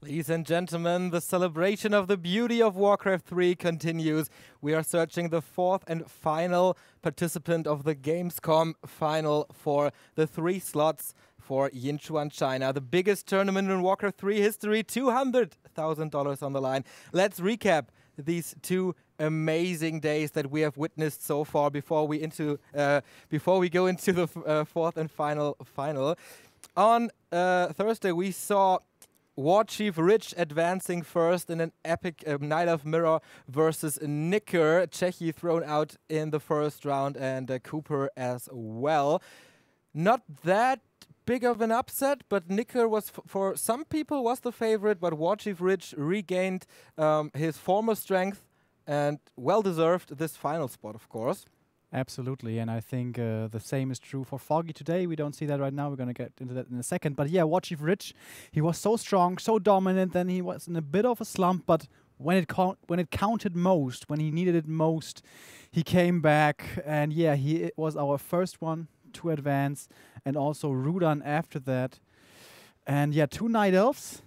Ladies and gentlemen, the celebration of the beauty of WarCraft 3 continues. We are searching the fourth and final participant of the Gamescom final for the 3 slots for Yinchuan, China. The biggest tournament in WarCraft 3 history, $200,000 on the line. Let's recap these 2 amazing days that we have witnessed so far before we go into the fourth and final. On Thursday, we saw War Chief Rich advancing first in an epic Night of Mirror versus Nicker. Czechi thrown out in the first round and Cooper as well. Not that big of an upset, but Nicker was, for some people, was the favorite, but War Chief Rich regained his former strength and well-deserved this final spot, of course. Absolutely, and I think the same is true for Foggy today. We don't see that right now. We're going to get into that in a second. But yeah, War Chief Rich, he was so strong, so dominant, then he was in a bit of a slump, but when it counted most, when he needed it most, he came back, and yeah, he was our first one to advance, and also Rudan after that. And yeah, 2 Night Elves.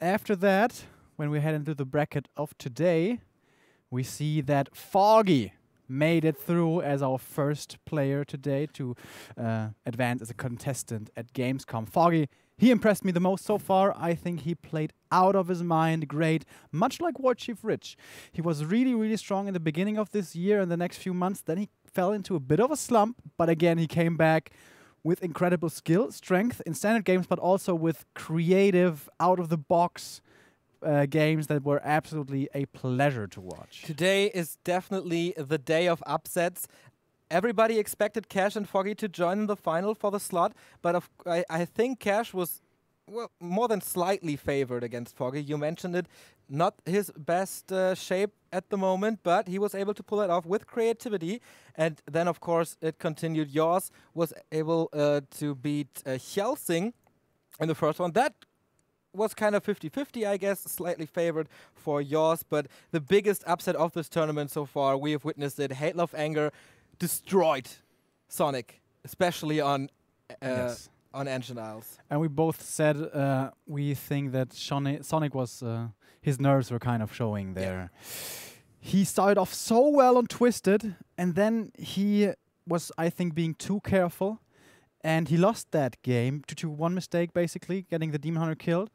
After that, when we head into the bracket of today, we see that Foggy made it through as our first player today to advance as a contestant at Gamescom. Foggy, he impressed me the most so far. I think he played out of his mind great, much like War Chief Rich. He was really, really strong in the beginning of this year and the next few months. Then he fell into a bit of a slump, but again, he came back with incredible skill, strength in standard games, but also with creative, out-of-the-box games that were absolutely a pleasure to watch. Today is definitely the day of upsets. Everybody expected Cash and Foggy to join in the final for the slot, but I think Cash was more than slightly favored against Foggy. You mentioned it, not his best shape at the moment, but he was able to pull it off with creativity. And then, of course, it continued. yAwS was able to beat Helsing in the first one. That was kind of 50-50, I guess, slightly favored for yAwS, but the biggest upset of this tournament so far, we have witnessed it. Hate Love Anger destroyed Sonic, especially on Ancient Isles. And we both said we think that Sonic was, his nerves were kind of showing there. Yeah. He started off so well on Twisted, and then he was, I think, being too careful, and he lost that game due to one mistake, basically, getting the Demon Hunter killed.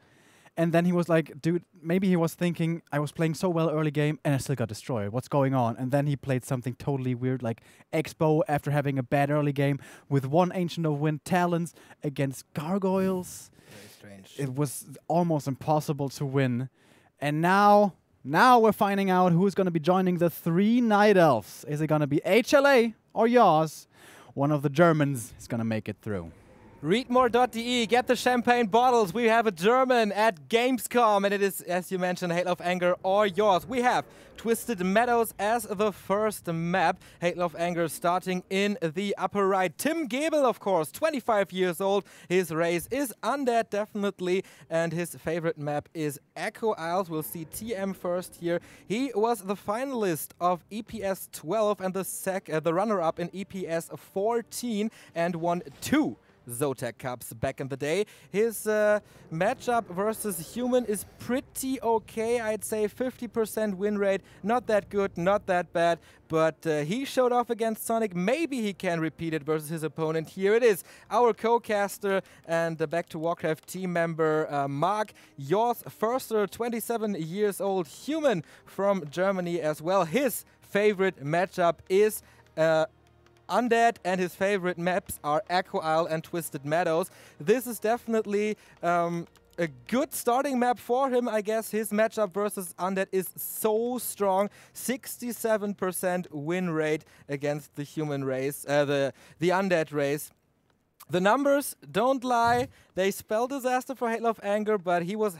And then he was like, dude, maybe he was thinking, I was playing so well early game and I still got destroyed. What's going on? And then he played something totally weird, like Expo after having a bad early game with 1 Ancient of Wind Talons against Gargoyles. Very strange. It was almost impossible to win. And now we're finding out who's going to be joining the 3 Night Elves. Is it going to be HLA or yAwS? One of the Germans is going to make it through. Readmore.de, get the champagne bottles. We have a German at Gamescom, and it is, as you mentioned, Hate Love Anger or yAwS. We have Twisted Meadows as the first map. Hate Love Anger starting in the upper right. Tim Gebel, of course, 25 years old. His race is Undead, definitely, and his favorite map is Echo Isles. We'll see TM first here. He was the finalist of EPS 12 and the runner-up in EPS 14 and won 2 Zotac Cups back in the day. His matchup versus Human is pretty okay. I'd say 50% win rate. Not that good, not that bad, but he showed off against Sonic. Maybe he can repeat it versus his opponent. Here it is, our co-caster and back to Warcraft team member Mark. yAwS Förster, 27 years old, Human from Germany as well. His favorite matchup is Undead, and his favorite maps are Echo Isle and Twisted Meadows. This is definitely a good starting map for him, I guess. His matchup versus Undead is so strong. 67% win rate against the human race, the Undead race. The numbers don't lie. They spell disaster for Hate Love Anger, but he was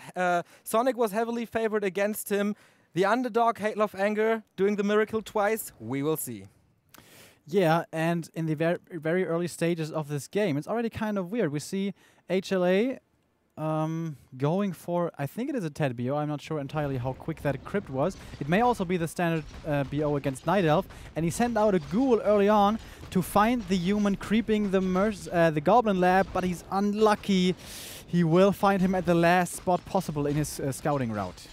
Sonic was heavily favored against him. The underdog, Hate Love Anger, doing the miracle twice. We will see. Yeah, and in the very early stages of this game, it's already kind of weird. We see HLA going for, I think it is a TED BO. I'm not sure entirely how quick that crypt was. It may also be the standard BO against Night Elf. And he sent out a ghoul early on to find the human creeping the Goblin Lab, but he's unlucky. He will find him at the last spot possible in his scouting route.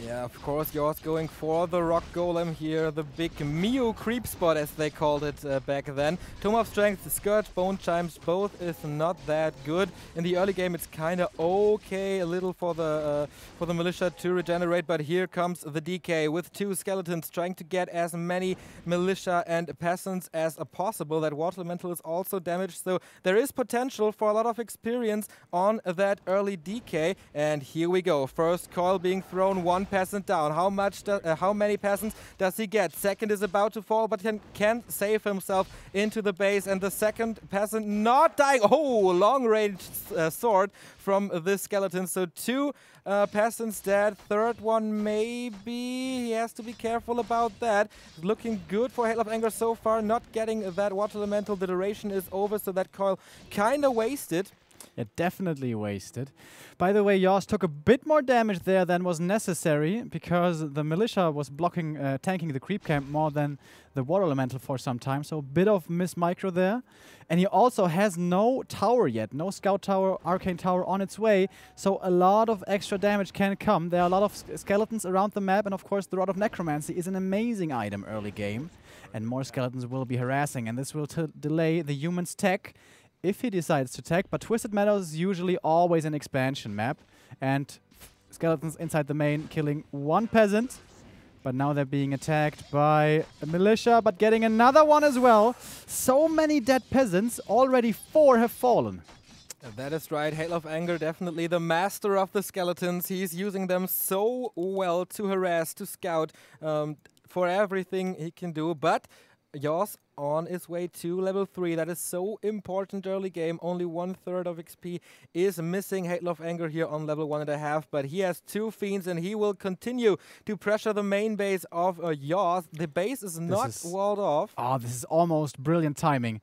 Yeah, of course, yAwS going for the Rock Golem here, the big Mew creep spot as they called it back then. Tome of Strength, Scourge, Bone Chimes, both is not that good. In the early game it's kinda okay, a little for the Militia to regenerate, but here comes the DK with 2 skeletons trying to get as many Militia and Peasants as possible. That Water Elemental is also damaged, so there is potential for a lot of experience on that early DK. And here we go, first coil being thrown, 1 peasant down. How many peasants does he get? Second is about to fall, but can save himself into the base, and the second peasant not dying. Oh, long-range sword from this skeleton. So 2 peasants dead. Third one maybe. He has to be careful about that. Looking good for Hail of Anger so far. Not getting that Water Elemental. The duration is over, so that coil kind of wasted. Yeah, definitely wasted. By the way, yAwS took a bit more damage there than was necessary because the Militia was blocking, tanking the creep camp more than the Water Elemental for some time. So a bit of miss micro there. And he also has no tower yet, no Scout Tower, Arcane Tower on its way. So a lot of extra damage can come. There are a lot of skeletons around the map, and of course the Rod of Necromancy is an amazing item early game. And more skeletons will be harassing, and this will delay the human's tech if he decides to tech, but Twisted Meadows is usually always an expansion map, and skeletons inside the main killing 1 peasant, but now they're being attacked by a Militia, but getting another one as well. So many dead peasants, already 4 have fallen. That is right, Hail of Anger, definitely the master of the skeletons. He's using them so well to harass, to scout, for everything he can do, but yAwS on his way to level 3. That is so important early game. Only 1/3 of XP is missing. Hail of Anger here on level 1.5, but he has 2 Fiends and he will continue to pressure the main base of yAwS. The base is not walled off. Oh, this is almost brilliant timing.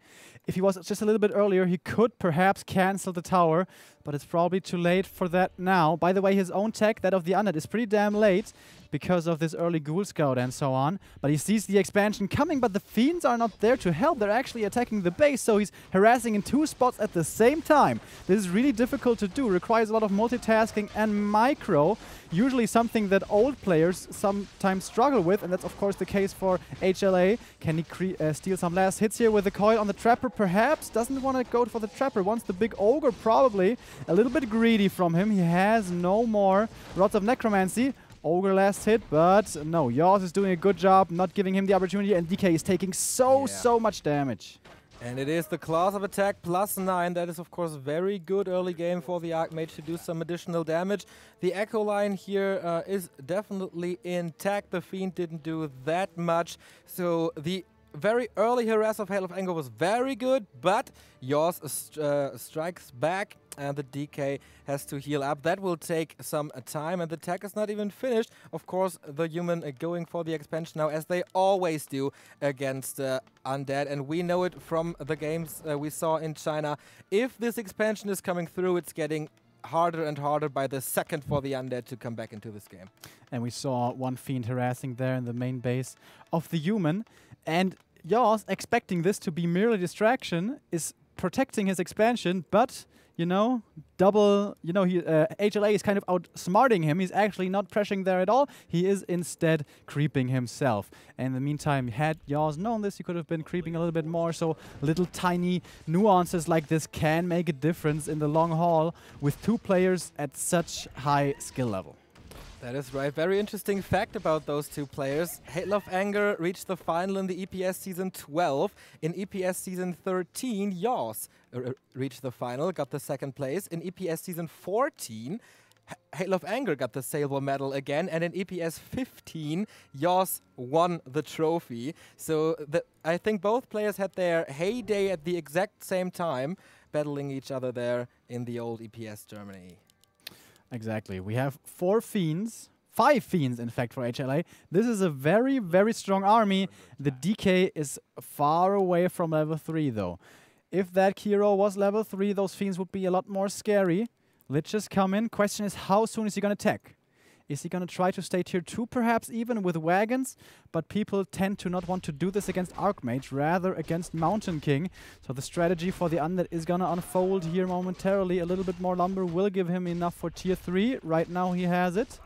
If he was just a little bit earlier, he could perhaps cancel the tower, but it's probably too late for that now. By the way, his own tech, that of the Undead, is pretty damn late because of this early Ghoul Scout and so on. But he sees the expansion coming, but the Fiends are not there to help. They're actually attacking the base, so he's harassing in 2 spots at the same time. This is really difficult to do, requires a lot of multitasking and micro, usually something that old players sometimes struggle with, and that's of course the case for HLA. Can he steal some last hits here with the coil on the Trapper? Perhaps. Doesn't want to go for the Trapper, wants the big Ogre probably. A little bit greedy from him. He has no more Rods of Necromancy. Ogre last hit, but no, yAwS is doing a good job, not giving him the opportunity, and DK is taking so much damage. And it is the Claws of Attack +9. That is, of course, very good early game for the Archmage to do some additional damage. The Echo line here is definitely intact. The Fiend didn't do that much. So the very early harass of Hail of Anger was very good, but yAwS strikes back and the DK has to heal up. That will take some time, and the tech is not even finished. Of course, the human going for the expansion now, as they always do against Undead, and we know it from the games we saw in China. If this expansion is coming through, it's getting harder and harder by the second for the Undead to come back into this game. And we saw one Fiend harassing there in the main base of the human, and yAwS, expecting this to be merely distraction, is protecting his expansion, but you know, HLA is kind of outsmarting him. He's actually not pressuring there at all. He is instead creeping himself. And in the meantime, had yAwS known this, he could have been creeping a little bit more. So little tiny nuances like this can make a difference in the long haul with 2 players at such high skill level. That is right. Very interesting fact about those 2 players. Hail of Anger reached the final in the EPS Season 12. In EPS Season 13, yAwS reached the final, got the 2nd place. In EPS Season 14, Hail of Anger got the silver medal again. And in EPS 15, yAwS won the trophy. So I think both players had their heyday at the exact same time, battling each other there in the old EPS Germany. Exactly. We have 4 Fiends, 5 Fiends in fact for HLA. This is a very, very strong army. The DK is far away from level 3 though. If that hero was level 3, those Fiends would be a lot more scary. Liches come in. Question is, how soon is he going to tech? Is he going to try to stay tier 2 perhaps even with wagons? But people tend to not want to do this against Archmage, rather against Mountain King. So the strategy for the Undead is going to unfold here momentarily. A little bit more lumber will give him enough for tier 3. Right now he has it.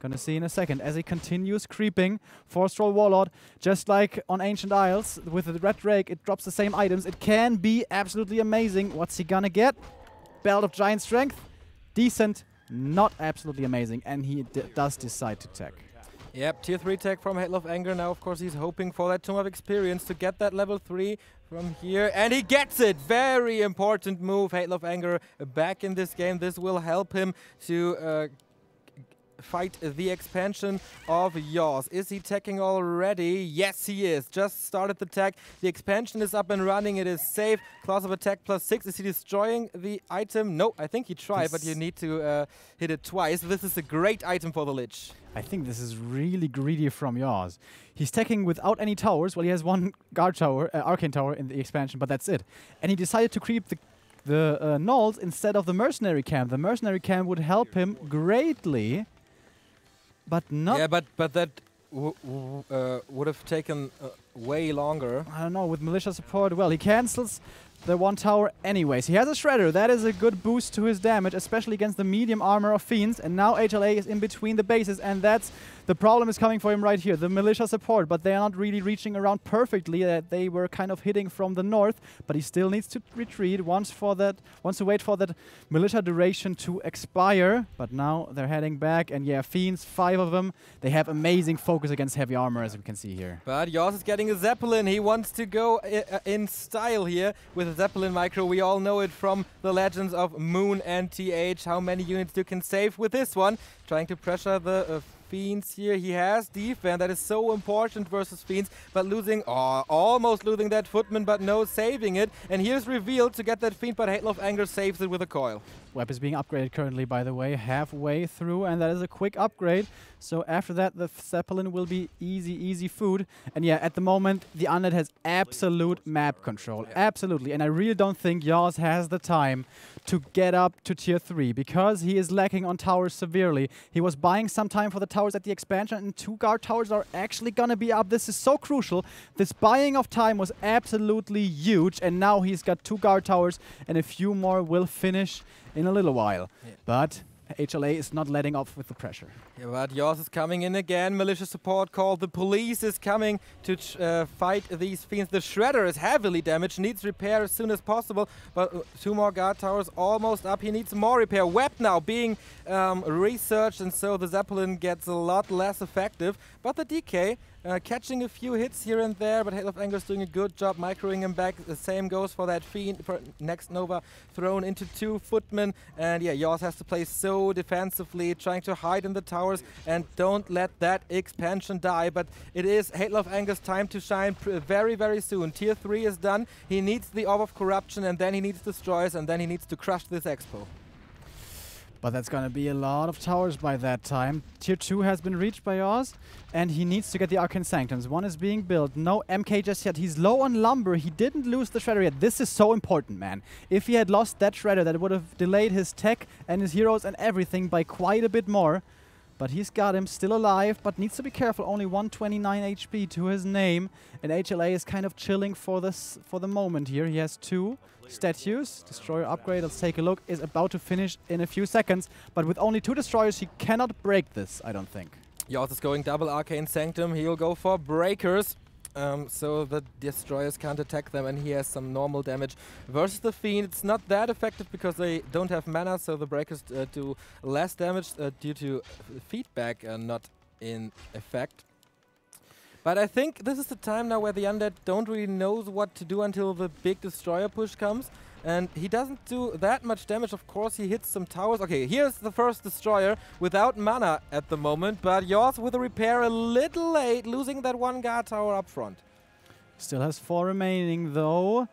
Gonna see in a second as he continues creeping. Force Roll Warlord, just like on Ancient Isles with the Red Drake, it drops the same items. It can be absolutely amazing. What's he gonna get? Belt of Giant Strength. Decent. Not absolutely amazing, and he does decide to tech. Yep, tier 3 tech from Hail of Anger. Now, of course, he's hoping for that Tomb of Experience to get that level 3 from here, and he gets it! Very important move, Hail of Anger back in this game. This will help him to fight the expansion of yAwS. Is he teching already? Yes, he is. Just started the tech. The expansion is up and running. It is safe. Class of attack +6. Is he destroying the item? No, I think he tried, but you need to hit it twice. This is a great item for the Lich. I think this is really greedy from yAwS. He's teching without any towers. Well, he has one guard tower, arcane tower in the expansion, but that's it. And he decided to creep the gnolls instead of the mercenary camp. The mercenary camp would help him greatly. But not. Yeah, but that would have taken way longer. I don't know, with militia support. Well, he cancels the one tower anyways. He has a Shredder. That is a good boost to his damage, especially against the medium armor of Fiends. And now HLA is in between the bases, and that's the problem is coming for him right here. The militia support, but they are not really reaching around perfectly. They were kind of hitting from the north, but he still needs to retreat. Wants to wait for that militia duration to expire. But now they're heading back, and yeah, Fiends, 5 of them. They have amazing focus against heavy armor, as we can see here. But yAwS is getting a Zeppelin. He wants to go in style here with a Zeppelin micro. We all know it from the Legends of Moon and TH. How many units you can save with this one. Trying to pressure the Fiends here. He has defense. That is so important versus Fiends, but losing, almost losing that Footman, but no saving it. And here's revealed to get that Fiend, but Hail of Anger saves it with a coil. Web is being upgraded currently, by the way, halfway through, and that is a quick upgrade. So after that, the Zeppelin will be easy food. And yeah, at the moment, the Undead has absolute map control. Yeah. Absolutely. And I really don't think yAwS has the time to get up to tier 3 because he is lacking on towers severely. He was buying some time for the towers at the expansion, and 2 guard towers are actually gonna be up. This is so crucial. This buying of time was absolutely huge, and now he's got 2 guard towers, and a few more will finish in a little while. Yeah. But HLA is not letting off with the pressure. Yeah, but yAwS is coming in again. Militia support call. The police is coming to fight these Fiends. The Shredder is heavily damaged, needs repair as soon as possible. But 2 more guard towers almost up. He needs more repair. Web now being researched, and so the Zeppelin gets a lot less effective. But the DK catching a few hits here and there, but Hail of Anger is doing a good job microing him back. The same goes for that Fiend. For next Nova thrown into 2 Footmen. And yeah, yAwS has to play so defensively, trying to hide in the towers and don't let that expansion die. But it is Hail of Anger's time to shine very soon. Tier 3 is done. He needs the Orb of Corruption, and then he needs Destroyers, and then he needs to crush this Expo. But that's going to be a lot of towers by that time. Tier 2 has been reached by yAwS, and he needs to get the Arcane Sanctums. 1 is being built. No MK just yet. He's low on lumber. He didn't lose the Shredder yet. This is so important, man. If he had lost that Shredder, that would have delayed his tech and his heroes and everything by quite a bit more. But he's got him still alive, but needs to be careful. Only 129 HP to his name. And HLA is kind of chilling for the moment here. He has 2 statues. Destroyer upgrade, let's take a look, is about to finish in a few seconds. But with only 2 destroyers, he cannot break this, I don't think. yAwS is going double Arcane Sanctum. He'll go for breakers. So the destroyers can't attack them, and he has some normal damage. Versus the Fiend, it's not that effective because they don't have mana, so the breakers do less damage due to feedback not in effect. But I think this is the time now where the Undead don't really know what to do until the big destroyer push comes. And he doesn't do that much damage. Of course, he hits some towers. Okay, here's the first destroyer without mana at the moment. But yAwS with a repair a little late, losing that 1 guard tower up front. Still has 4 remaining, though.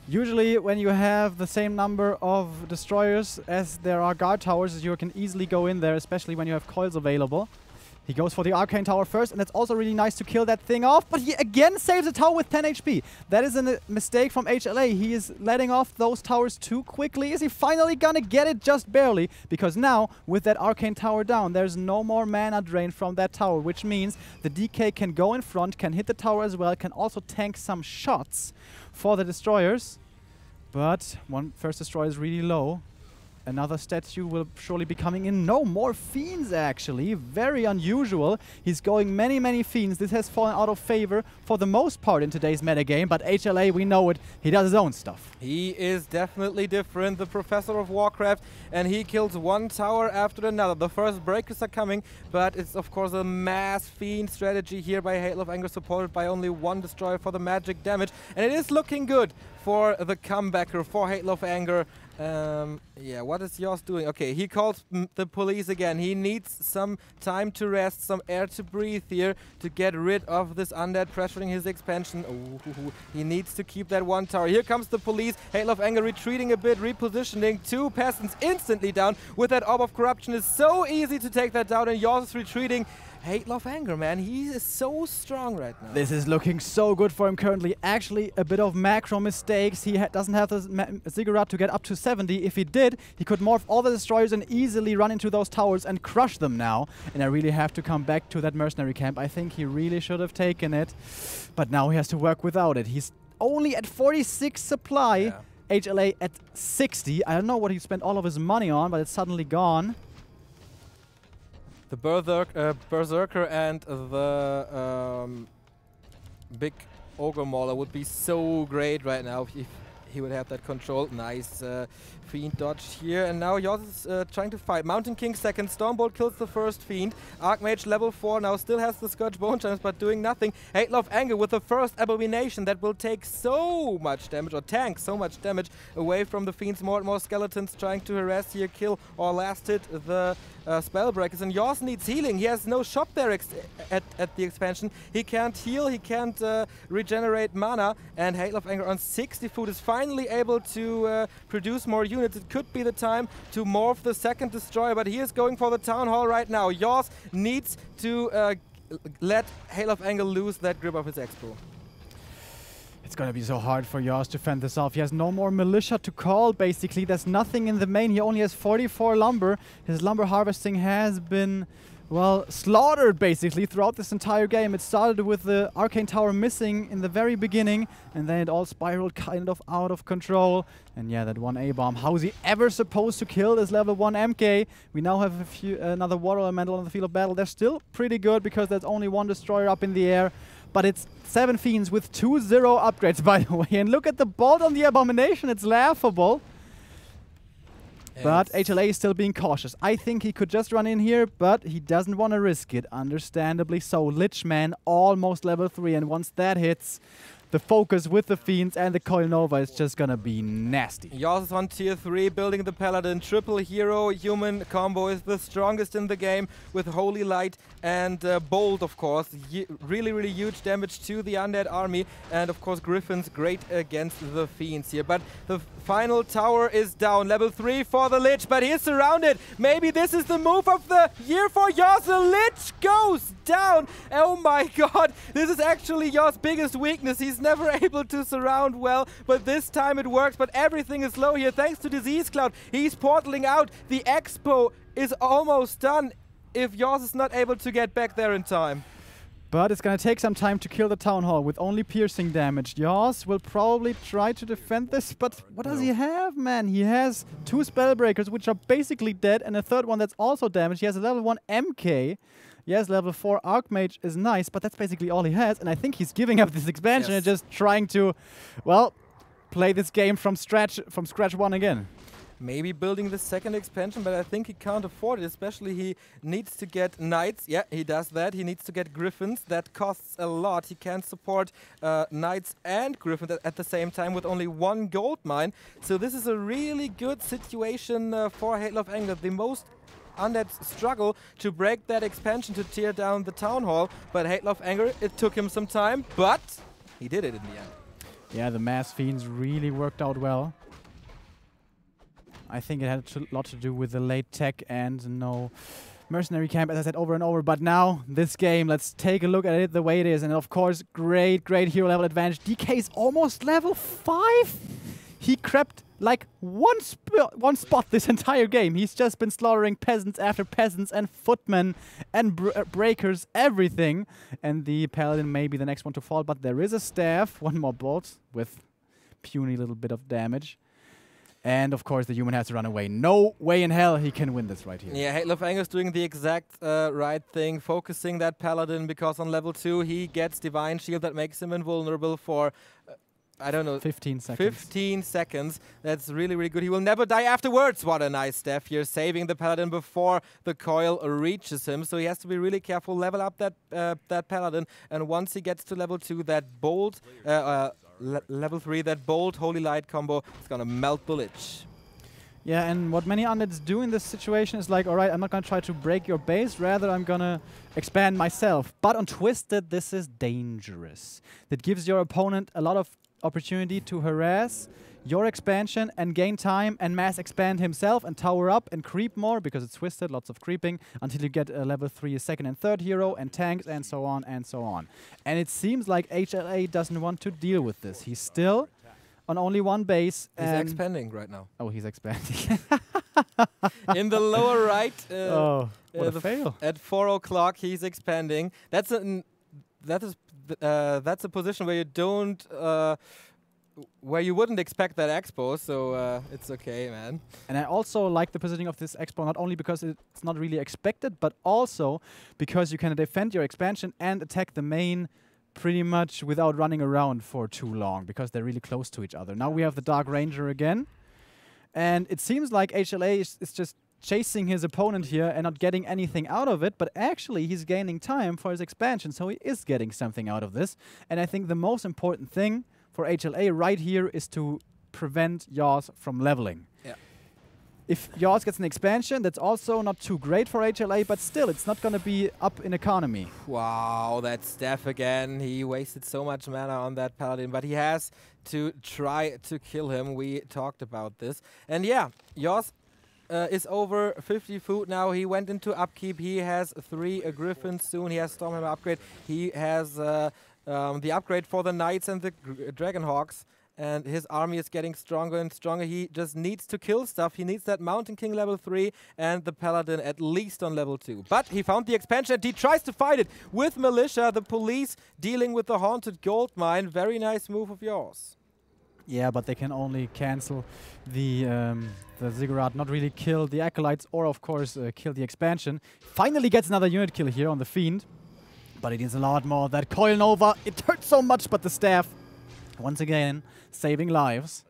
Usually, when you have the same number of destroyers as there are guard towers, you can easily go in there, especially when you have coils available. He goes for the Arcane Tower first, and it's also really nice to kill that thing off, but he again saves the tower with 10 HP. That is a mistake from HLA. He is letting off those towers too quickly. Is he finally gonna get it? Just barely, because now, with that Arcane Tower down, there's no more mana drain from that tower, which means the DK can go in front, can hit the tower as well, can also tank some shots for the destroyers. But one first destroyer is really low. Another statue will surely be coming in. No more Fiends, actually. Very unusual. He's going many Fiends. This has fallen out of favor for the most part in today's metagame, but HLA, we know it. He does his own stuff. He is definitely different, the professor of Warcraft, and he kills one tower after another. The first breakers are coming, but it's of course a mass Fiend strategy here by Hail of Anger, supported by only one destroyer for the magic damage. And it is looking good for the comebacker, for Hail of Anger. Yeah, what is yAwS doing? Okay, he calls the police again. He needs some time to rest, some air to breathe here to get rid of this undead pressuring his expansion. Ooh, he needs to keep that one tower. Here comes the police. Hail of Anger retreating a bit, repositioning. Two peasants instantly down. With that Orb of Corruption, it's so easy to take that down, and yAwS is retreating. Hail of Anger, man, he is so strong right now. This is looking so good for him currently. Actually, a bit of macro mistakes. He doesn't have the ziggurat to get up to 70. If he did, he could morph all the destroyers and easily run into those towers and crush them now. And I really have to come back to that mercenary camp. I think he really should have taken it. But now he has to work without it. He's only at 46 supply. Yeah. HLA at 60. I don't know what he spent all of his money on, but it's suddenly gone. The Berserker and the big Ogre Mauler would be so great right now if he would have that control. Nice Fiend dodge here, and now yAwS is trying to fight. Mountain King second, Stormbolt kills the first Fiend. Archmage level 4 now still has the Scourge Bone Chimes, but doing nothing. Hail of Anger with the first Abomination that will take so much damage, or tank so much damage away from the Fiends. More and more skeletons trying to harass here, kill or last hit the Spellbreakers, and yAwS needs healing. He has no shop there at the expansion. He can't heal, he can't regenerate mana, and Hail of Anger on 60 food is finally able to produce more units. It could be the time to morph the second destroyer, but he is going for the Town Hall right now. yAwS needs to let Hail of Anger lose that grip of his expo. It's gonna be so hard for yAwS to fend this off. He has no more militia to call, basically. There's nothing in the main. He only has 44 lumber. His lumber harvesting has been, well, slaughtered, basically, throughout this entire game. It started with the Arcane Tower missing in the very beginning, and then it all spiraled kind of out of control. And yeah, that one A-bomb. How is he ever supposed to kill this level 1 MK? We now have another Water Elemental on the field of battle. They're still pretty good because there's only one destroyer up in the air. But it's 7 Fiends with 2-0 upgrades, by the way. And look at the bolt on the Abomination. It's laughable. But HLA is still being cautious. I think he could just run in here, but he doesn't want to risk it, understandably so. Lichman almost level 3, and once that hits, the focus with the Fiends and the Coil Nova is just gonna be nasty. yAwS is on tier 3, building the Paladin. Triple hero human combo is the strongest in the game, with Holy Light and Bolt, of course. Really huge damage to the undead army. And of course, Griffins great against the Fiends here. But the final tower is down. Level 3 for the Lich, but he's surrounded. Maybe this is the move of the year for yAwS. The Lich goes down. Oh my god, this is actually yAwS' biggest weakness. He's never able to surround well, but this time it works. But everything is low here thanks to Disease Cloud. He's portaling out. The expo is almost done if yAwS is not able to get back there in time. But it's gonna take some time to kill the Town Hall with only piercing damage. yAwS will probably try to defend this, but what does he have, man? He has 2 Spellbreakers, which are basically dead, and a third one that's also damaged. He has a level 1 MK. Yes, level 4 Archmage is nice, but that's basically all he has, and I think he's giving up this expansion and just trying to, well, play this game from scratch 1 again. Maybe building the second expansion, but I think he can't afford it. Especially he needs to get Knights. Yeah, he does that. He needs to get Griffins. That costs a lot. He can't support Knights and Griffins at the same time with only 1 gold mine. So this is a really good situation for Hail of Anger. The most undead struggle to break that expansion to tear down the Town Hall. But Hail of Anger, it took him some time, but he did it in the end. Yeah, the Mass Fiends really worked out well. I think it had a lot to do with the late tech and no mercenary camp, as I said over and over. But now, this game, let's take a look at it the way it is. And of course, great hero level advantage. DK is almost level 5. He crept like one spot this entire game. He's just been slaughtering peasants after peasants and footmen and breakers, everything. And the paladin may be the next one to fall, but there is a staff, one more bolt with puny little bit of damage. And of course the human has to run away. No way in hell he can win this right here. Yeah, HLA is doing the exact right thing, focusing that paladin, because on level 2 he gets Divine Shield that makes him invulnerable for I don't know, 15 seconds. 15 seconds. That's really good. He will never die afterwards. What a nice step here, saving the paladin before the coil reaches him. So he has to be really careful, level up that paladin, and once he gets to level 2, that bolt, level 3, that bolt Holy Light combo is gonna melt the Lich. Yeah, and what many undeads do in this situation is like, alright, I'm not gonna try to break your base, rather I'm gonna expand myself. But on Twisted, this is dangerous. That gives your opponent a lot of opportunity to harass your expansion and gain time and mass expand himself and tower up and creep more, because it's Twisted, lots of creeping, until you get a level 3 second and third hero and tanks and so on and so on. And it seems like HLA doesn't want to deal with this. He's still on only one base. He's expanding right now. Oh, he's expanding. In the lower right, what a fail. At 4 o'clock he's expanding. That's a position where you don't, where you wouldn't expect that expo, so it's okay, man. And I also like the positioning of this expo, not only because it's not really expected, but also because you can defend your expansion and attack the main pretty much without running around for too long, because they're really close to each other. Now we have the Dark Ranger again, and it seems like HLA is just chasing his opponent here and not getting anything out of it, but actually he's gaining time for his expansion, so he is getting something out of this. And I think the most important thing for HLA right here is to prevent yAwS from leveling. Yeah. If yAwS gets an expansion, that's also not too great for HLA, but still, it's not going to be up in economy. Wow, that Steph again. He wasted so much mana on that paladin, but he has to try to kill him. We talked about this. And yeah, yAwS is over 50 food now. He went into upkeep. He has 3 Griffins soon. He has Stormhammer upgrade. He has the upgrade for the Knights and the Dragonhawks. And his army is getting stronger and stronger. He just needs to kill stuff. He needs that Mountain King level 3 and the Paladin at least on level 2. But he found the expansion and he tries to fight it with Militia, the police dealing with the Haunted Gold Mine. Very nice move of yAwS. Yeah, but they can only cancel the Ziggurat, not really kill the Acolytes, or of course kill the expansion. Finally gets another unit kill here on the Fiend, but it needs a lot more. That Coil Nova, it hurts so much, but the staff, once again, saving lives.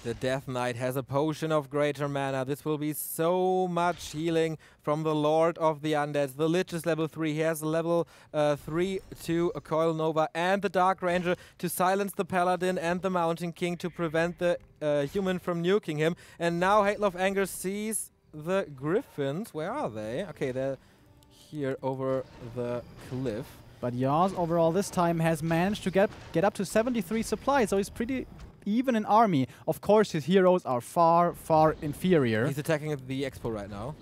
The Death Knight has a potion of greater mana. This will be so much healing from the Lord of the Undead. The Lich is level 3. He has a level 3 to a Coil Nova and the Dark Ranger to silence the Paladin and the Mountain King to prevent the human from nuking him. And now Hail of Anger sees the Griffins. Where are they? Okay, they're here over the cliff. But yAwS overall this time has managed to get up to 73 supply, so he's pretty even in army. Of course, his heroes are far inferior. He's attacking the expo right now.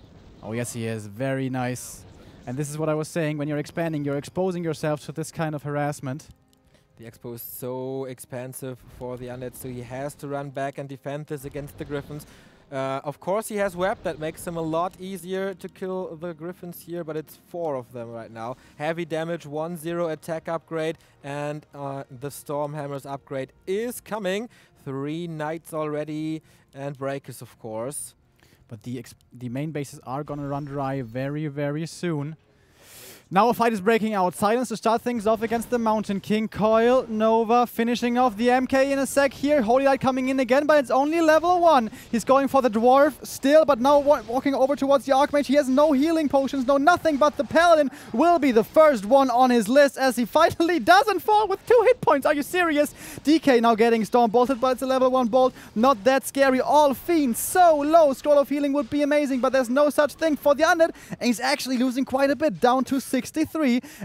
Oh yes, he is. Very nice. And this is what I was saying, when you're expanding, you're exposing yourself to this kind of harassment. The expo is so expensive for the Undead, so he has to run back and defend this against the Griffins. Of course, he has Web that makes him a lot easier to kill the Griffins here, but it's 4 of them right now. Heavy damage, 1-0 attack upgrade, and the Stormhammer's upgrade is coming. 3 Knights already, and Breakers, of course. But the main bases are gonna run dry very soon. Now a fight is breaking out. Silence to start things off against the Mountain King. Coil Nova finishing off the MK in a sec here. Holy Light coming in again, but it's only level 1. He's going for the Dwarf still, but now walking over towards the Archmage. He has no healing potions, no nothing, but the Paladin will be the first one on his list as he finally doesn't fall with 2 hit points. Are you serious? DK now getting Storm Bolted, but it's a level 1 bolt. Not that scary. All Fiends so low. Scroll of Healing would be amazing, but there's no such thing for the Undead, and he's actually losing quite a bit, down to 63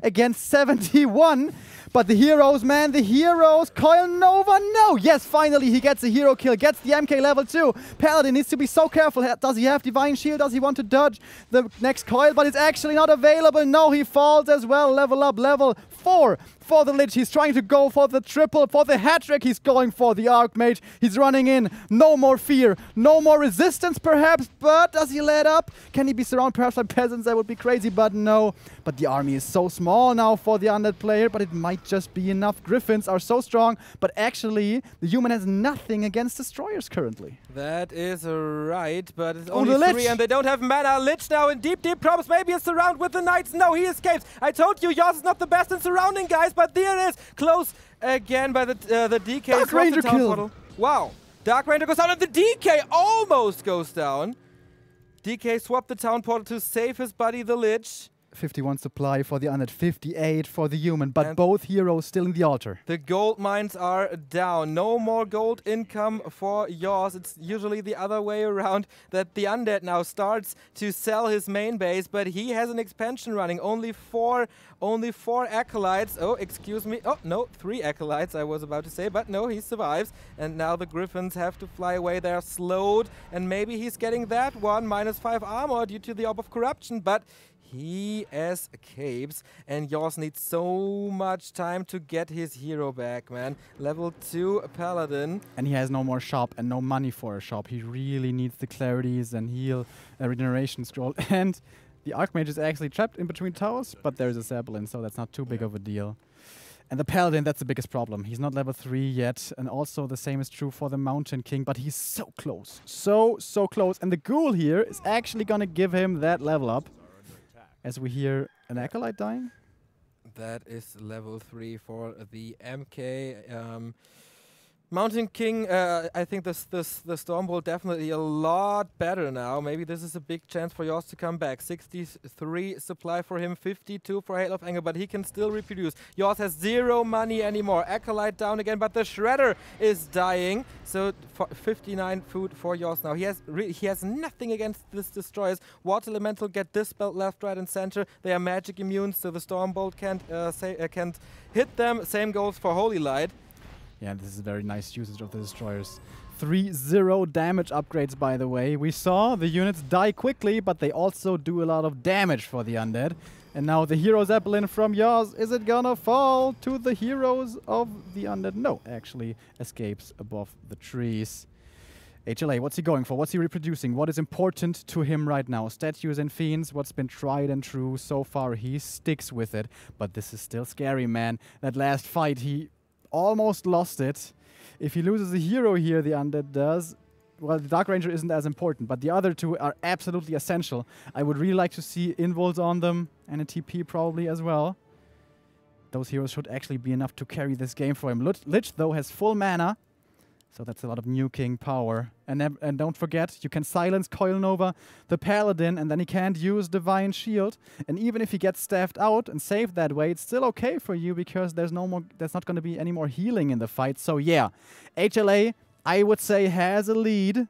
against 71. But the heroes, man, the heroes. Coil Nova, no. Yes, finally he gets a hero kill. Gets the MK level 2. Paladin needs to be so careful. Does he have Divine Shield? Does he want to dodge the next coil? But it's actually not available. No, he falls as well. Level up, level 4. For the Lich, he's trying to go for the triple, for the hat-trick, he's going for the Archmage. He's running in, no more fear, no more resistance perhaps, but does he let up? Can he be surrounded perhaps by peasants? That would be crazy, but no. But the army is so small now for the undead player, but it might just be enough. Griffins are so strong, but actually, the human has nothing against destroyers currently. That is right, but it's the only Lich. 3 and they don't have mana. Lich now in deep problems. Maybe a surround with the Knights. No, he escapes. I told you, yAwS is not the best in surrounding, guys, but there it is. Close again by the DK. Dark Ranger kill. Wow. Dark Ranger goes down and the DK almost goes down. DK swapped the town portal to save his buddy, the Lich. 51 supply for the undead, 58 for the human, but both heroes still in the altar. The gold mines are down. No more gold income for yAwS. It's usually the other way around, that the undead now starts to sell his main base, but he has an expansion running. Only four acolytes. Oh, excuse me. Oh, no, 3 acolytes I was about to say, but no, he survives. And now the Griffins have to fly away. They're slowed, and maybe he's getting that one. -5 armor due to the Orb of Corruption, but he escapes, and yAwS needs so much time to get his hero back, man. Level 2 Paladin. And he has no more shop and no money for a shop. He really needs the clarities and heal regeneration scroll. And the Archmage is actually trapped in between towers, but there's a Zeppelin, so that's not too big of a deal. And the Paladin, that's the biggest problem. He's not level 3 yet, and also the same is true for the Mountain King, but he's so close. So close. And the Ghoul here is actually gonna give him that level up. As we hear an Acolyte dying. That is level 3 for the MK. Mountain King, I think the Stormbolt definitely a lot better now. Maybe this is a big chance for yAwS to come back. 63 supply for him, 52 for Hail of Anger, but he can still reproduce. yAwS has 0 money anymore. Acolyte down again, but the Shredder is dying. So 59 food for yAwS now. He has nothing against this destroyers. Water Elemental get dispelled left, right, and center. They are magic immune, so the Stormbolt can't hit them. Same goes for Holy Light. Yeah, this is a very nice usage of the destroyers. 3-0 damage upgrades, by the way. We saw the units die quickly, but they also do a lot of damage for the undead. And now the Hero Zeppelin from yAwS. Is it gonna fall to the heroes of the undead? No, actually escapes above the trees. HLA, what's he going for? What's he reproducing? What is important to him right now? Statues and fiends, what's been tried and true so far. He sticks with it, but this is still scary, man. That last fight, he almost lost it. If he loses a hero here, the undead does. Well, the Dark Ranger isn't as important, but the other two are absolutely essential. I would really like to see Involts on them, and a TP probably as well. Those heroes should actually be enough to carry this game for him. Lich, though, has full mana, so that's a lot of nuking power. And don't forget, you can silence Coil Nova, the Paladin, and then he can't use Divine Shield. And even if he gets staffed out and saved that way, it's still okay for you because there's not going to be any more healing in the fight. So yeah, HLA, I would say, has a lead.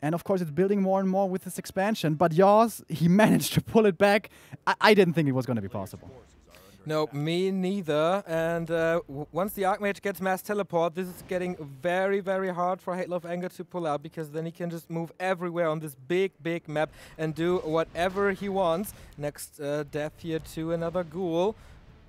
And of course, it's building more and more with this expansion. But yAwS, he managed to pull it back. I didn't think it was going to be possible. No, me neither. And once the Archmage gets mass teleport, this is getting very, very hard for Hail of Anger to pull out, because then he can just move everywhere on this big, big map and do whatever he wants. Next death here to another Ghoul.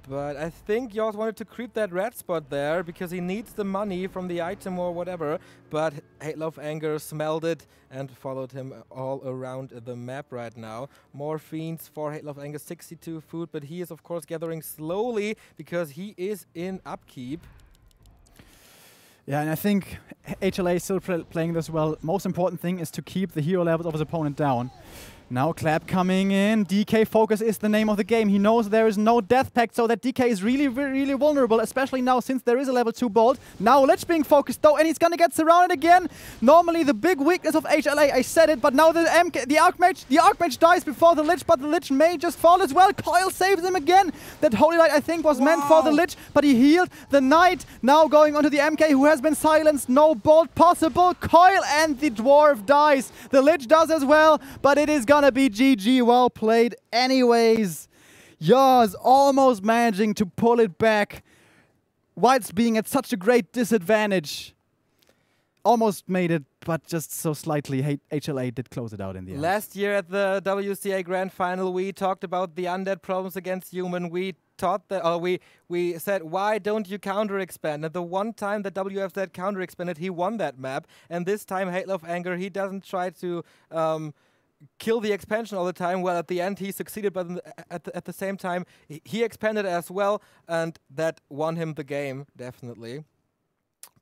But I think yAwS wanted to creep that red spot there because he needs the money from the item or whatever. But Hail of Anger smelled it and followed him all around the map right now. More fiends for Hail of Anger, 62 food, but he is of course gathering slowly because he is in upkeep. Yeah, and I think HLA is still playing this well. Most important thing is to keep the hero levels of his opponent down. Now Clap coming in. DK Focus is the name of the game. He knows there is no death pact, so that DK is really, really vulnerable, especially now since there is a level 2 bolt. Now Lich being focused though, and he's gonna get surrounded again. Normally the big weakness of HLA, I said it, but now the Archmage dies before the Lich, but the Lich may just fall as well. Coil saves him again. That Holy Light I think was meant for the Lich, but he healed the Knight. Now going onto the MK who has been silenced. No bolt possible. Coil and the Dwarf dies. The Lich does as well, but it is gonna be GG. Well played anyways. yAwS almost managing to pull it back. whilst being at such a great disadvantage, almost made it, but just so slightly. HLA did close it out in the end. Last year at the WCA Grand Final, we talked about the undead problems against human. We taught that, or we said, why don't you counter expand? And the one time that WFZ counter expanded, he won that map. And this time, Halo of Anger, he doesn't try to kill the expansion all the time. Well, at the end, he succeeded, but at the same time, he expanded as well, and that won him the game, definitely.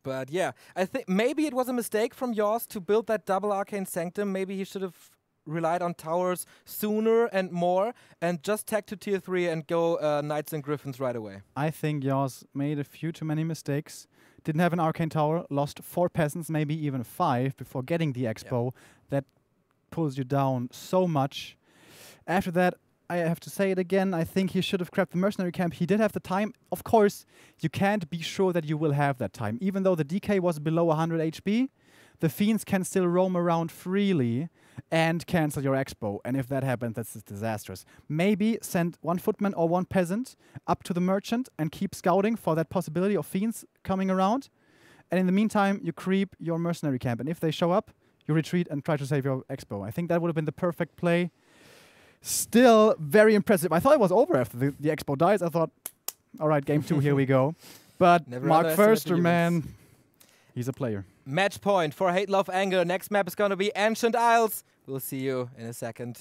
But yeah, I think maybe it was a mistake from yAwS to build that double Arcane Sanctum. Maybe he should have relied on towers sooner and more and just tech to tier 3 and go Knights and Griffins right away. I think yAwS made a few too many mistakes. Didn't have an Arcane Tower, lost 4 Peasants, maybe even 5 before getting the Expo. Yep. That pulls you down so much. After that, I have to say it again, I think he should have grabbed the Mercenary Camp. He did have the time. Of course, you can't be sure that you will have that time. Even though the DK was below 100 HP, the Fiends can still roam around freely and cancel your Expo. And if that happens, that's disastrous. Maybe send 1 Footman or 1 Peasant up to the Merchant and keep scouting for that possibility of Fiends coming around. And in the meantime, you creep your Mercenary Camp. And if they show up, you retreat and try to save your Expo. I think that would have been the perfect play. Still very impressive. I thought it was over after the Expo dies. I thought, all right, game 2, here we go. But Never Mark Förster, man, he's a player. Match point for Hate Love Anger. Next map is going to be Ancient Isles. We'll see you in a second.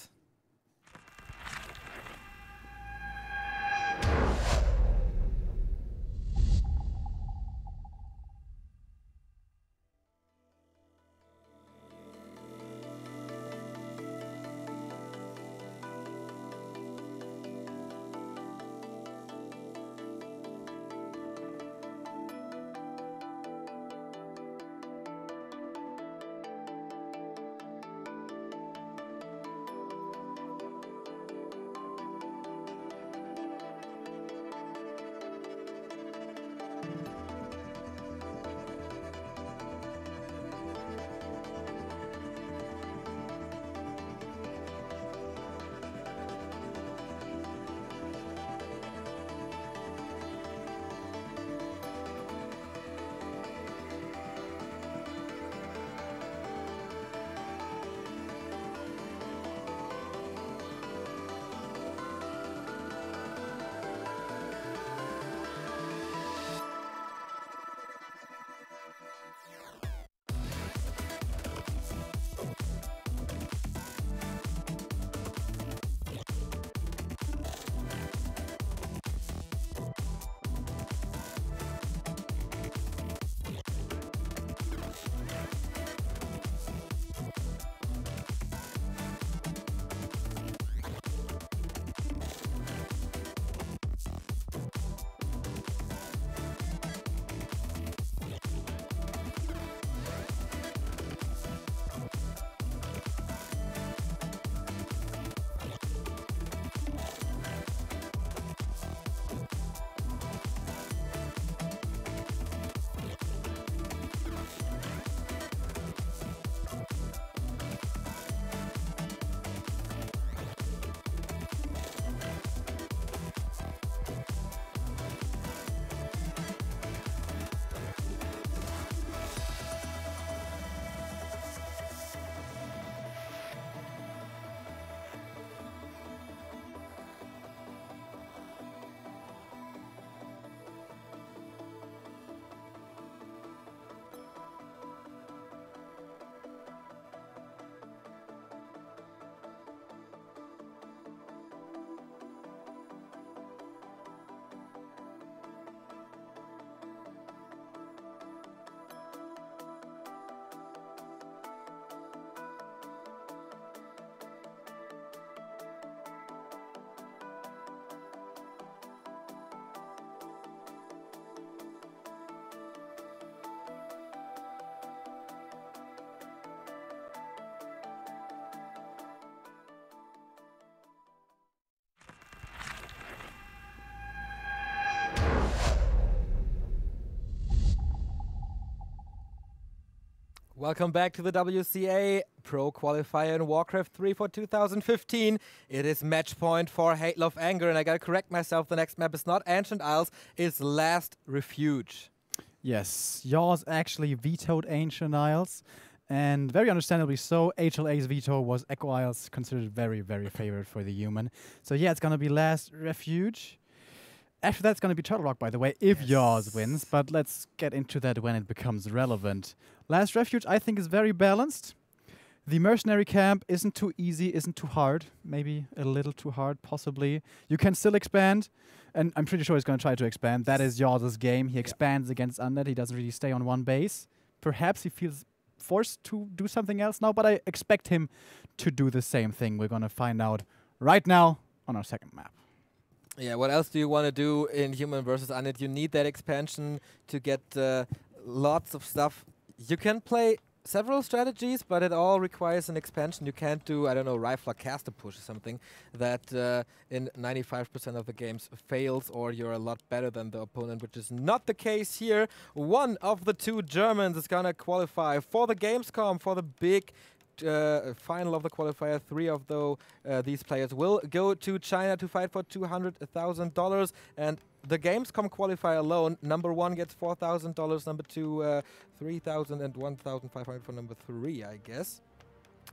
Welcome back to the WCA Pro Qualifier in WarCraft 3 for 2015. It is match point for Halo of Anger, and I gotta correct myself, the next map is not Ancient Isles, it's Last Refuge. Yes, yAwS actually vetoed Ancient Isles, and very understandably so. HLA's veto was Echo Isles, considered very, very favored for the human. So yeah, it's gonna be Last Refuge. After that's gonna be Turtle Rock, by the way, if yAwS wins, but let's get into that when it becomes relevant. Last Refuge, I think, is very balanced. The mercenary camp isn't too easy, isn't too hard. Maybe a little too hard, possibly. You can still expand, and I'm pretty sure he's going to try to expand. That is yAwS's game. He expands against Undead. He doesn't really stay on one base. Perhaps he feels forced to do something else now, but I expect him to do the same thing. We're going to find out right now on our second map. Yeah, what else do you want to do in Human versus Undead? You need that expansion to get lots of stuff. You can play several strategies, but it all requires an expansion. You can't do, I don't know, Rifler Caster Push or something that in 95% of the games fails, or you're a lot better than the opponent, which is not the case here. One of the two Germans is gonna qualify for the Gamescom, for the big final of the qualifier. Three of these players will go to China to fight for $200,000, and the Gamescom qualifier alone, number one gets $4,000, number two $3,000, and $1,500 for number three, I guess.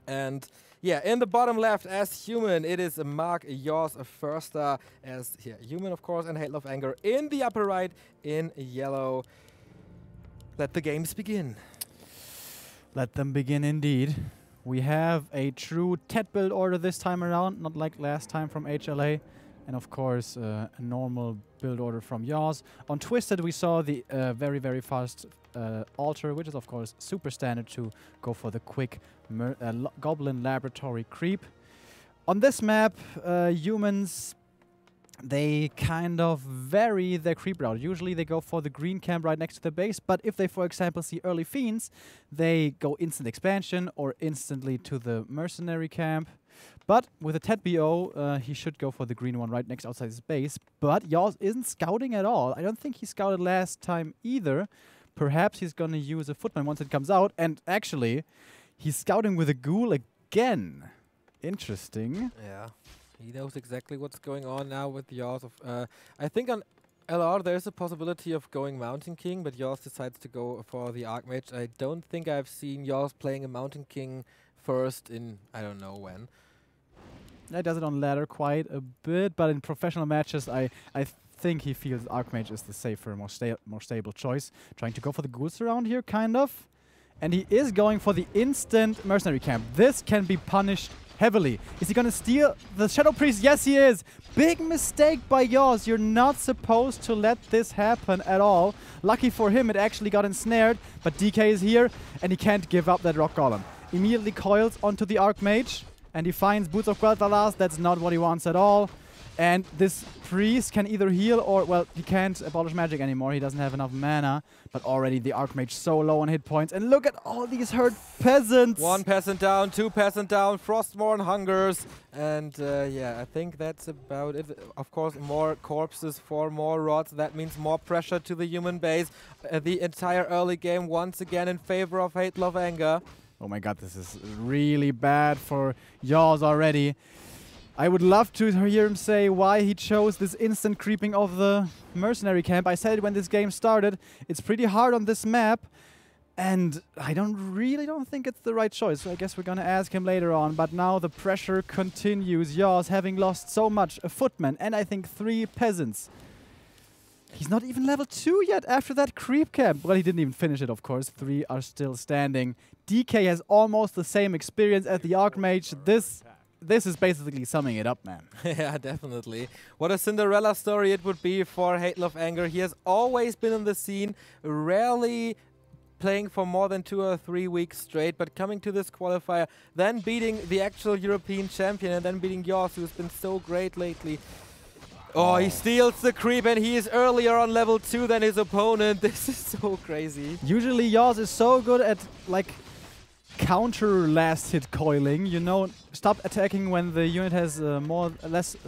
And yeah, in the bottom left as human, it is Mark yAwS first star as human, of course, and Halo of Anger in the upper right in yellow. Let the games begin. Let them begin indeed. We have a true TED build order this time around, not like last time from HLA. And of course, a normal build order from yAwS. On Twisted, we saw the very, very fast altar, which is of course super standard to go for the quick Goblin Laboratory creep. On this map, humans, they kind of vary their creep route. Usually they go for the green camp right next to the base, but if they, for example, see early fiends, they go instant expansion or instantly to the mercenary camp. But with a TED BO, he should go for the green one right next outside his base. But yAwS isn't scouting at all. I don't think he scouted last time either. Perhaps he's going to use a footman once it comes out. And actually, he's scouting with a ghoul again. Interesting. Yeah. He knows exactly what's going on now with yAwS. I think on LR there's a possibility of going Mountain King, but yAwS decides to go for the Archmage. I don't think I've seen yAwS playing a Mountain King first in I don't know when. He does it on ladder quite a bit, but in professional matches I think he feels Archmage is the safer, more stable choice. Trying to go for the ghouls around here, kind of. And he is going for the instant mercenary camp. This can be punished heavily. Is he going to steal the Shadow Priest? Yes, he is. Big mistake by yAwS. You're not supposed to let this happen at all. Lucky for him, it actually got ensnared, but DK is here, and he can't give up that Rock Golem. Immediately coils onto the Archmage, and he finds Boots of Quel'Thalas. That's not what he wants at all. And this priest can either heal or, well, he can't abolish magic anymore. He doesn't have enough mana. But already the Archmage so low on hit points. And look at all these hurt peasants. One peasant down, two peasant down, Frostmourne hungers. And yeah, I think that's about it. Of course, more corpses, 4 more rods. That means more pressure to the human base. The entire early game once again in favor of Halo of Anger. Oh my god, this is really bad for yAwS already. I would love to hear him say why he chose this instant creeping of the mercenary camp. I said it when this game started. It's pretty hard on this map, and I really don't think it's the right choice. So I guess we're gonna ask him later on. But now the pressure continues. yAwS having lost so much, a footman, and I think 3 peasants. He's not even level 2 yet after that creep camp. Well, he didn't even finish it, of course. 3 are still standing. DK has almost the same experience as the Archmage. This is basically summing it up, man. Yeah, definitely. What a Cinderella story it would be for Halo of Anger. He has always been in the scene, rarely playing for more than 2 or 3 weeks straight, but coming to this qualifier, then beating the actual European champion, and then beating yAwS, who's been so great lately. Oh, he steals the creep, and he is earlier on level 2 than his opponent. This is so crazy. Usually yAwS is so good at, like, counter last hit coiling, you know, stop attacking when the unit has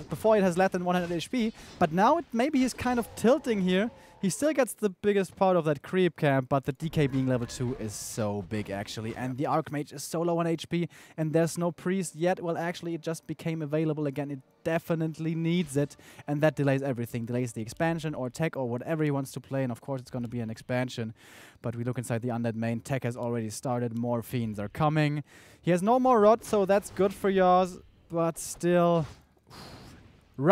before it has less than 100 HP. But now maybe he's kind of tilting here. He still gets the biggest part of that creep camp, but the DK being level 2 is so big actually. And the Archmage is so low on HP, and there's no priest yet. Well, actually, it just became available again. It definitely needs it, and that delays everything. Delays the expansion or tech or whatever he wants to play, and of course it's going to be an expansion. But we look inside the Undead main. Tech has already started. More Fiends are coming. He has no more Rod, so that's good for yAwS, but still...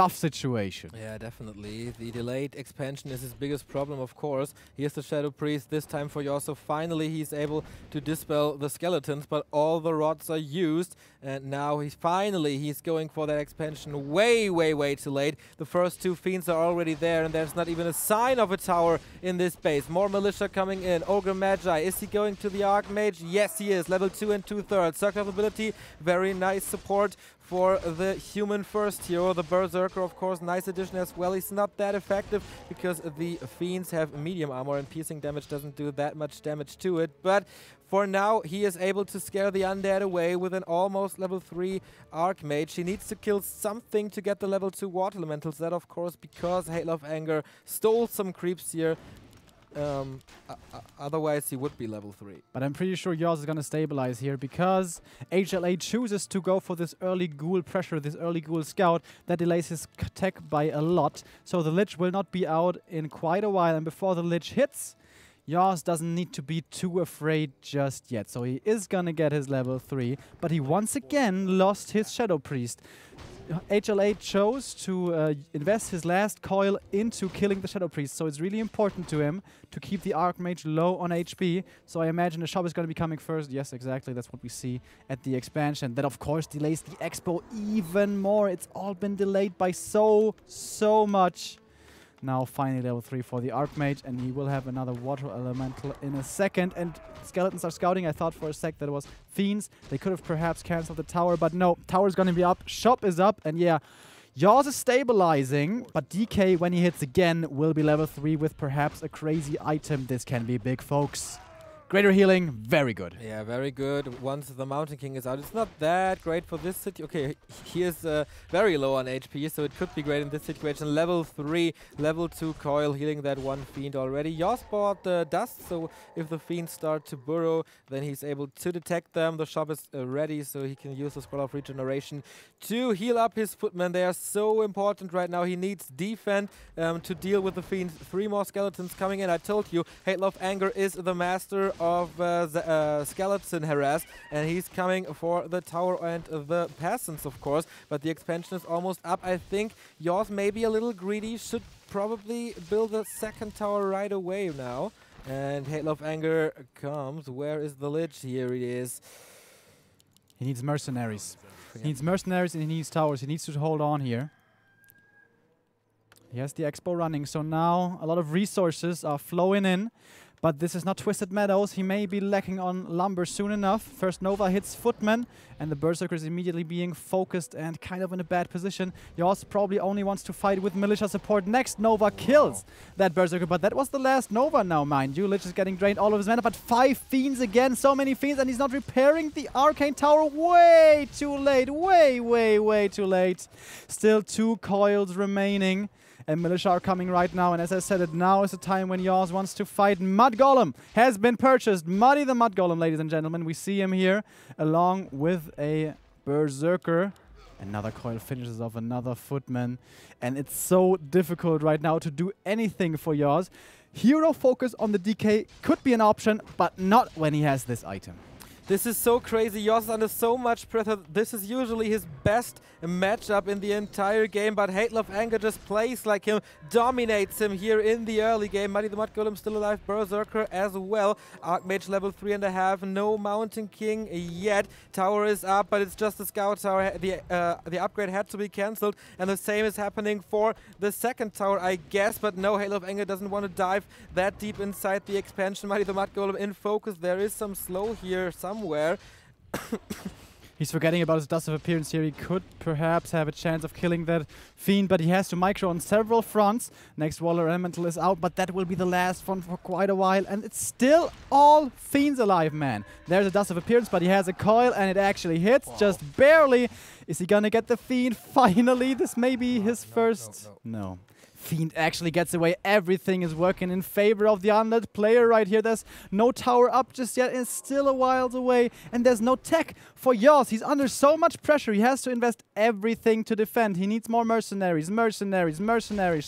rough situation. Yeah, definitely. The delayed expansion is his biggest problem, of course. Here's the Shadow Priest this time for yAwS, so finally he's able to dispel the skeletons, but all the rods are used, and now he's going for that expansion way too late. The first 2 Fiends are already there, and there's not even a sign of a tower in this base. More Militia coming in. Ogre Magi, is he going to the Archmage? Yes, he is. Level 2 and 2/3. Circle of Ability, very nice support for the human first hero. The Berserker, of course, nice addition as well. He's not that effective because the Fiends have medium armor and piercing damage doesn't do that much damage to it. But for now, he is able to scare the Undead away with an almost level 3 Archmage. He needs to kill something to get the level 2 Water Elementals. That, of course, because Hail of Anger stole some creeps here. Otherwise, he would be level 3. But I'm pretty sure yAwS is going to stabilize here because HLA chooses to go for this early ghoul pressure, this early ghoul scout that delays his tech by a lot. So the Lich will not be out in quite a while, and before the Lich hits, yAwS doesn't need to be too afraid just yet. So he is going to get his level 3, but he once again lost his Shadow Priest. HLA chose to invest his last coil into killing the Shadow Priest, so it's really important to him to keep the Archmage low on HP. So I imagine the shop is going to be coming first. Yes, exactly, that's what we see at the expansion. That, of course, delays the expo even more. It's all been delayed by so much. Now finally level 3 for the Archmage, and he will have another Water Elemental in a second. And Skeletons are scouting. I thought for a sec that it was Fiends. They could have perhaps cancelled the tower, but no. Tower's gonna be up, shop is up, and yeah, yAwS is stabilizing, but DK, when he hits again, will be level 3 with perhaps a crazy item. This can be big, folks. Greater healing, very good. Yeah, very good. Once the Mountain King is out, it's not that great for this city. Okay, he is very low on HP, so it could be great in this situation. Level 3, level 2 coil, healing that one Fiend already. yAwS bought the Dust, so if the Fiends start to burrow, then he's able to detect them. The shop is ready, so he can use the Scroll of Regeneration to heal up his footmen. They are so important right now. He needs defend to deal with the Fiends. 3 more Skeletons coming in. I told you, Hail of Anger is the master of skeleton harass, and he's coming for the tower and the peasants, of course, but the expansion is almost up. I think yAwS may be a little greedy, should probably build a second tower right away now. And Hail of Anger comes. Where is the Lich? Here it is. He needs mercenaries. Yeah. He needs mercenaries and he needs towers. He needs to hold on here. He has the expo running, so now a lot of resources are flowing in. But this is not Twisted Meadows. He may be lacking on lumber soon enough. First Nova hits Footman, and the Berserker is immediately being focused and kind of in a bad position. yAwS probably only wants to fight with militia support next. Nova kills that Berserker, but that was the last Nova now, mind you. Lich is getting drained all of his mana, but 5 Fiends again. So many Fiends, and he's not repairing the Arcane Tower. Way too late. Way too late. Still 2 coils remaining. And militia are coming right now, and as I said, now is the time when yAwS wants to fight. Mud Golem has been purchased. Muddy the Mud Golem, ladies and gentlemen. We see him here along with a Berserker. Another coil finishes off another Footman. And it's so difficult right now to do anything for yAwS. Hero focus on the DK could be an option, but not when he has this item. This is so crazy. yAwS is under so much pressure. This is usually his best matchup in the entire game, but Hail of Anger just plays like him, dominates him here in the early game. Muddy the Mud Golem still alive, Berserker as well. Archmage level 3.5, no Mountain King yet. Tower is up, but it's just a Scout Tower. The upgrade had to be cancelled, and the same is happening for the second tower, I guess, but no, Hail of Anger doesn't want to dive that deep inside the expansion. Muddy the Mud Golem in focus. There is some slow here somewhere. He's forgetting about his Dust of Appearance here. He could perhaps have a chance of killing that Fiend, but he has to micro on several fronts. Next Waller Elemental is out, but that will be the last one for quite a while. And it's still all Fiends alive, man. There's a Dust of Appearance, but he has a coil, and it actually hits just barely. Is he gonna get the Fiend? Finally, this may be his first... No. Fiend actually gets away. Everything is working in favor of the undead player right here. There's no tower up just yet. It's still a while away. And there's no tech for yAwS. He's under so much pressure. He has to invest everything to defend. He needs more mercenaries,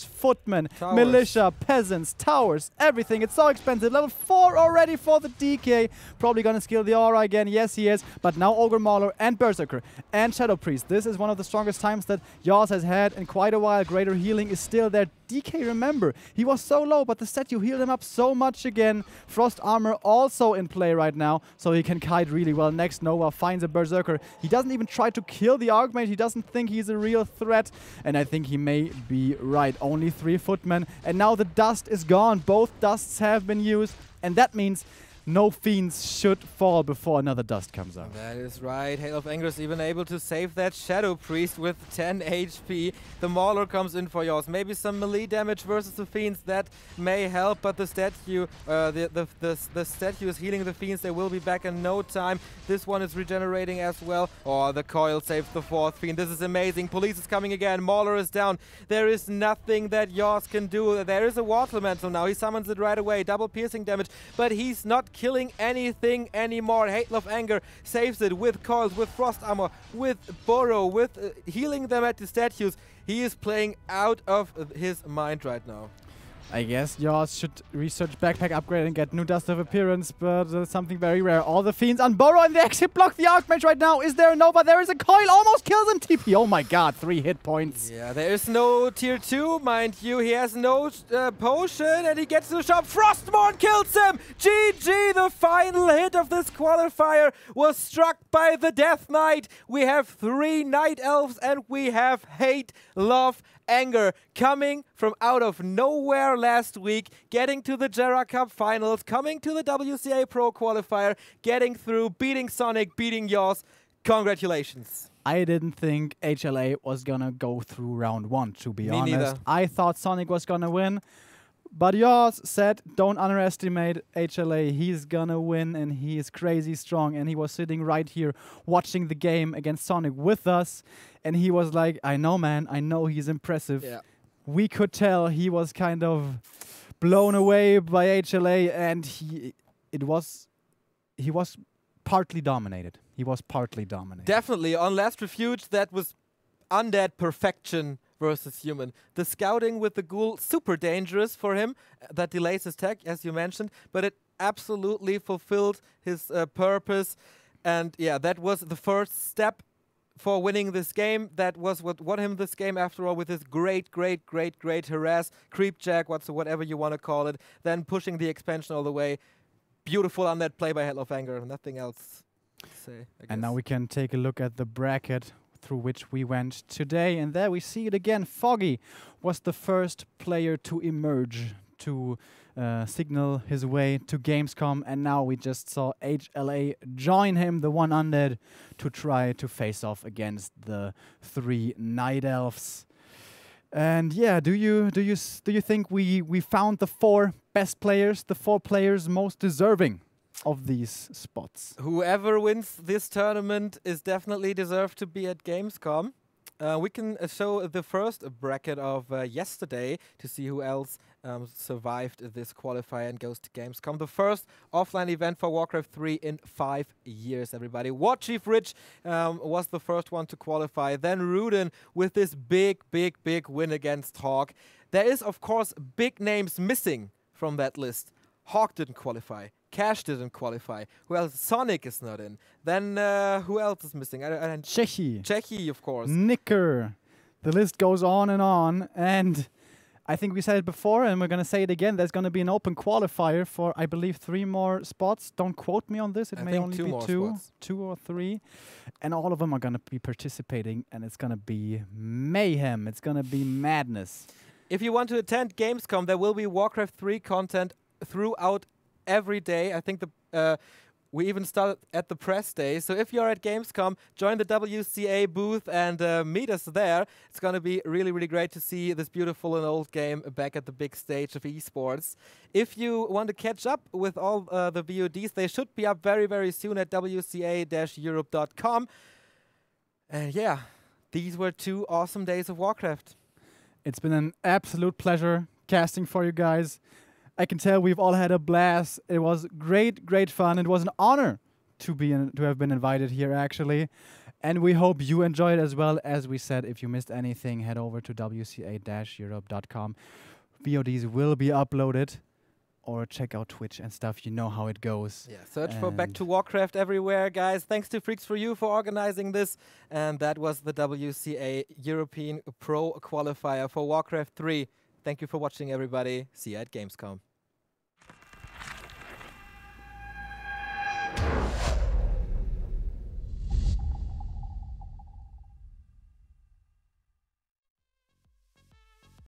footmen, towers, militia, peasants, towers, everything. It's so expensive. Level 4 already for the DK. Probably gonna skill the aura again. Yes, he is. But now Ogre Mauler and Berserker and Shadow Priest. This is one of the strongest times that yAwS has had in quite a while. Greater healing is still there. DK, remember, he was so low, but the statue healed him up so much again. Frost Armor also in play right now, so he can kite really well. Next, Nova finds a Berserker. He doesn't even try to kill the Archmage. He doesn't think he's a real threat, and I think he may be right. Only 3 footmen, and now the dust is gone. Both dusts have been used, and that means no Fiends should fall before another dust comes out. That is right. Hail of Anger is even able to save that Shadow Priest with 10 HP. The Mauler comes in for yAwS. Maybe some melee damage versus the Fiends, that may help, but the statue the statue is healing the Fiends. They will be back in no time. This one is regenerating as well. Oh, the coil saves the 4th Fiend. This is amazing. Police is coming again. Mauler is down. There is nothing that yAwS can do. There is a Water Elemental now. He summons it right away. Double piercing damage, but he's not killing anything anymore. Hail of Anger saves it with coils, with Frost Armor, with Burrow, with healing them at the statues. He is playing out of his mind right now. I guess yAwS should research Backpack Upgrade and get new Dust of Appearance, but something very rare. All the Fiends on Burrow, and they actually block the Archmage right now. Is there a Nova? There is a coil, almost kills him. TP, oh my god, 3 hit points. Yeah, there is no tier 2, mind you. He has no potion, and he gets to the shop. Frostmourne kills him! GG, the final hit of this qualifier was struck by the Death Knight. We have 3 Night Elves, and we have Hate, Love, Anger coming from out of nowhere last week, getting to the Jera Cup finals, coming to the WCA Pro Qualifier, getting through, beating Sonic, beating yAwS. Congratulations. I didn't think HLA was gonna go through round 1, to be honest. Neither. I thought Sonic was gonna win, but yAwS said, don't underestimate HLA. He's gonna win, and he is crazy strong. And he was sitting right here watching the game against Sonic with us, and he was like, I know, man, I know he's impressive. Yeah. We could tell he was kind of blown away by HLA, and he was partly dominated. He was partly dominated. Definitely. On Last Refuge, that was undead perfection versus human. The scouting with the ghoul, super dangerous for him. That delays his tech, as you mentioned, but it absolutely fulfilled his purpose. And yeah, that was the first step for winning this game. That was what won him this game after all, with his great harass, creep jack, whatever you want to call it, then pushing the expansion all the way. Beautiful on that play by Hail of Anger. Nothing else to say, I guess. And now we can take a look at the bracket through which we went today, and there we see it again. Foggy was the first player to emerge, to signal his way to Gamescom, and now we just saw HLA join him, the one undead, to try to face off against the 3 Night Elves. And yeah, do you think we found the 4 best players, the 4 players most deserving of these spots? Whoever wins this tournament is definitely deserved to be at Gamescom. We can show the first bracket of yesterday to see who else survived this qualifier and goes to Gamescom. The first offline event for WarCraft 3 in 5 years, everybody. Warchief Rich was the first one to qualify. Then Rudin with this big win against Hawk. There is, of course, big names missing from that list. Hawk didn't qualify. Cash didn't qualify. Who else? Sonic is not in. Then who else is missing? Czechi, of course. Nicker. The list goes on, and I think we said it before, and we're going to say it again. There's going to be an open qualifier for, I believe, 3 more spots. Don't quote me on this. It may only be 2 or 3. And all of them are going to be participating, and it's going to be mayhem. It's going to be madness. If you want to attend Gamescom, there will be WarCraft 3 content throughout every day. I think We even started at the press day. So if you're at Gamescom, join the WCA booth and meet us there. It's going to be really, really great to see this beautiful and old game back at the big stage of esports. If you want to catch up with all the VODs, they should be up very, very soon at WCA-Europe.com. And yeah, these were 2 awesome days of WarCraft. It's been an absolute pleasure casting for you guys. I can tell we've all had a blast. It was great, great fun. It was an honor to have been invited here, actually. And we hope you enjoyed it as well. As we said, if you missed anything, head over to WCA-Europe.com. VODs will be uploaded. Or check out Twitch and stuff. You know how it goes. Yeah, search for Back to WarCraft everywhere, guys. Thanks to Freaks4U for organizing this. And that was the WCA European Pro Qualifier for WarCraft 3. Thank you for watching, everybody. See you at Gamescom.